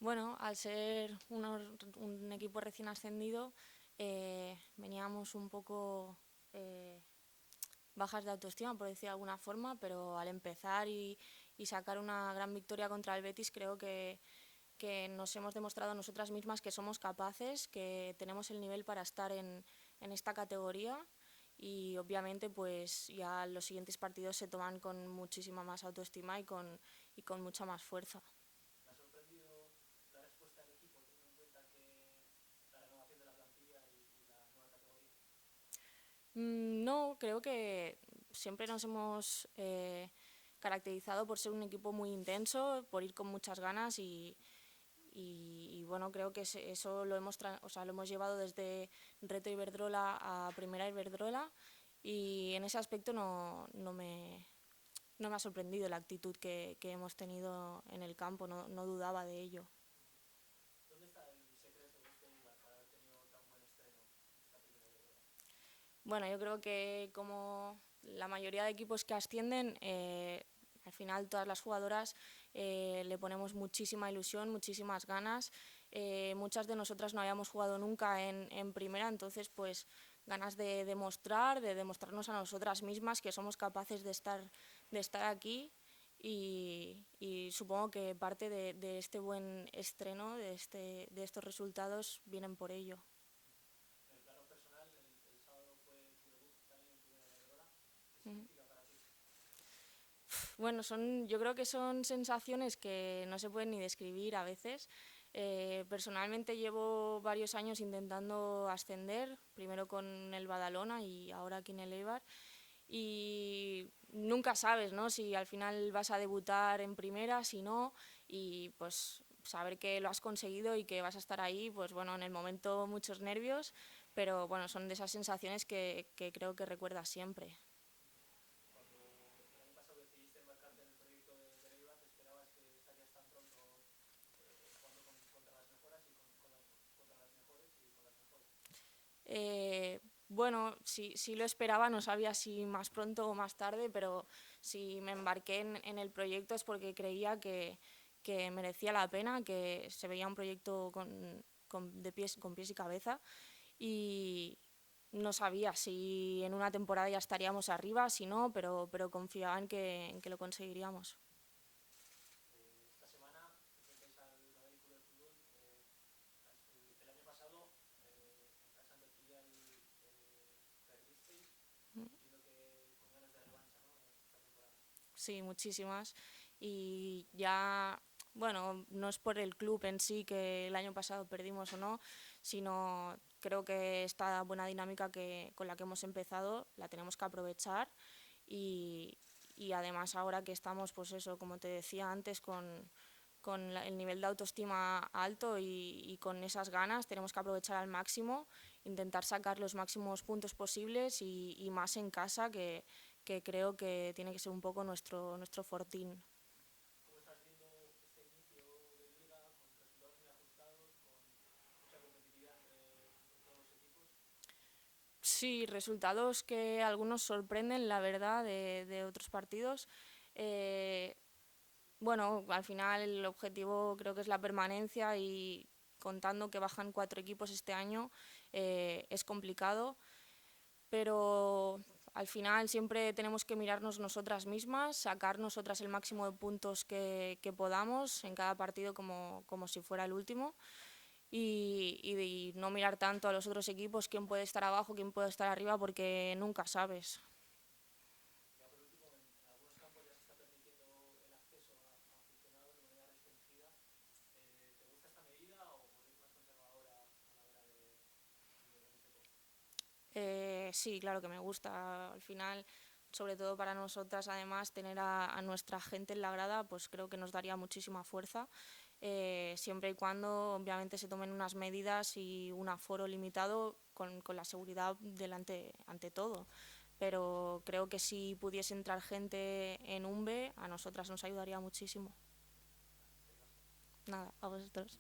Bueno, al ser un equipo recién ascendido, veníamos un poco bajas de autoestima, por decir de alguna forma, pero al empezar y sacar una gran victoria contra el Betis, creo que nos hemos demostrado nosotras mismas que somos capaces, que tenemos el nivel para estar en esta categoría y obviamente pues ya los siguientes partidos se toman con muchísima más autoestima y con mucha más fuerza. ¿Te ha sorprendido la respuesta del equipo, teniendo en cuenta que la renovación de la plantilla y la nueva categoría? No, creo que siempre nos hemos caracterizado por ser un equipo muy intenso, por ir con muchas ganas y bueno, creo que eso lo hemos llevado desde Reto Iberdrola a Primera Iberdrola y en ese aspecto no me ha sorprendido la actitud que hemos tenido en el campo, no dudaba de ello. ¿Dónde está el secreto de este Eibar para haber tenido tan buen estreno en esta primera Iberdrola? Bueno, yo creo que como la mayoría de equipos que ascienden, al final todas las jugadoras le ponemos muchísima ilusión, muchísimas ganas. Muchas de nosotras no habíamos jugado nunca en primera, entonces pues ganas de demostrarnos a nosotras mismas que somos capaces de estar aquí y supongo que parte de este buen estreno, de estos resultados, vienen por ello. En el plano personal, el sábado fue tu debut también en primera Iberdrola. ¿Qué Ujú. significa para ti? Bueno, yo creo que son sensaciones que no se pueden ni describir a veces. Personalmente llevo varios años intentando ascender, primero con el Badalona y ahora aquí en el Eibar. Y nunca sabes, ¿no? Si al final vas a debutar en primera, si no, y pues saber que lo has conseguido y que vas a estar ahí, pues bueno, en el momento muchos nervios, pero bueno, son de esas sensaciones que creo que recuerdas siempre. Cuando el año pasado decidiste embarcarte en el proyecto de Eibar, ¿te esperabas que estarías tan pronto jugando contra las mejoras y contra las mejores y con las mejores? Bueno, sí lo esperaba, no sabía si más pronto o más tarde, pero si me embarqué en el proyecto es porque creía que merecía la pena, que se veía un proyecto con pies y cabeza y no sabía si en una temporada ya estaríamos arriba, si no, pero confiaba en que lo conseguiríamos. Esta semana enfrentáis al Madrid Club de Fútbol. El año pasado, en casa ante el filial, perdisteis. Entiendo que con ganas de revancha, ¿no? Esta temporada. Sí, muchísimas. Y ya, bueno, no es por el club en sí que el año pasado perdimos o no, sino creo que esta buena dinámica con la que hemos empezado la tenemos que aprovechar y además ahora que estamos, pues eso, como te decía antes, con el nivel de autoestima alto y con esas ganas tenemos que aprovechar al máximo, intentar sacar los máximos puntos posibles y más en casa que creo que tiene que ser un poco nuestro fortín. ¿Cómo estás viendo este inicio de liga con resultados muy ajustados, con mucha competitividad entre todos los equipos? Sí, resultados que algunos sorprenden, la verdad, de otros partidos. Eh, bueno, al final el objetivo creo que es la permanencia y contando que bajan 4 equipos este año es complicado, pero al final siempre tenemos que mirarnos nosotras mismas, sacar nosotras el máximo de puntos que podamos en cada partido como si fuera el último y no mirar tanto a los otros equipos, quién puede estar abajo, quién puede estar arriba, porque nunca sabes. Ya por último, en algunos campos ya se está permitiendo el acceso a aficionados de manera restringida. ¿Te gusta esta medida o eres más conservadora a la hora de organizar deporte? Sí, claro que me gusta. Al final, sobre todo para nosotras, además, tener a nuestra gente en la grada, pues creo que nos daría muchísima fuerza, siempre y cuando, obviamente, se tomen unas medidas y un aforo limitado con la seguridad delante ante todo. Pero creo que si pudiese entrar gente en UNBE, a nosotras nos ayudaría muchísimo. Eskerrik asko. Nada, a vosotros.